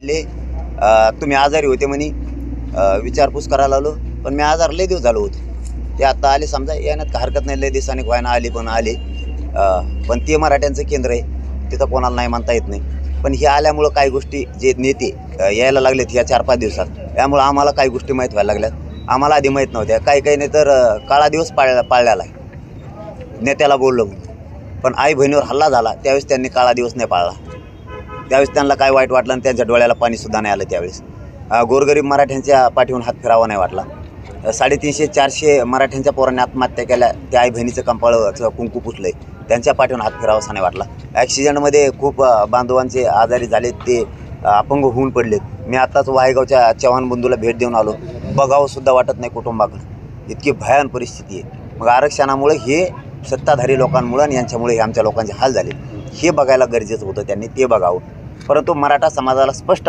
तुम्ही आजारी होते म्हणे, विचारपूस करायला आलो, पण मी आजार लय दिवस झालो होतो. ते आता आले, समजा येण्यात हरकत नाही, लय दिवसांनी व्हायना आले, पण आले. पण ते मराठ्यांचं केंद्र आहे, तिथं कोणाला नाही म्हणता येत नाही. पण हे आल्यामुळं काही गोष्टी जे नेते यायला लागलेत या 4-5 दिवसात, त्यामुळं आम्हाला काही गोष्टी माहीत व्हायला लागल्यात. आम्हाला आधी माहीत नव्हत्या. काही नाही तर काळा दिवस पाळलेला आहे नेत्याला बोललो म्हणून. पण आई बहिणीवर हल्ला झाला त्यावेळेस त्यांनी काळा दिवस नाही पाळला. त्यावेळेस त्यांना काय वाईट वाटलं आणि त्यांच्या डोळ्याला पाणीसुद्धा नाही आलं. त्यावेळेस गोरगरीब मराठ्यांच्या पाठीहून हात फिरावा नाही वाटला. 350-400 मराठ्यांच्या पोरांनी आत्महत्या केल्या. त्या आई बहिणीचं कंपाळाचं कुंकू पुसलंय, त्यांच्या पाठीहून हात फिरावासा नाही वाटला. ॲक्सिडेंटमध्ये खूप बांधवांचे आजारी झालेत, ते अपंग होऊन पडलेत. मी आत्ताच वाहेगावच्या चव्हाण बंधूला भेट देऊन आलो. बघावं सुद्धा वाटत नाही कुटुंबाकडं, इतकी भयान परिस्थिती आहे. मग आरक्षणामुळे हे सत्ताधारी लोकांमुळे आणि यांच्यामुळे हे आमच्या लोकांचे हाल झाले, हे बघायला गरजेचं होतं. त्यांनी ते बघावं. परंतु मराठा समाजाला स्पष्ट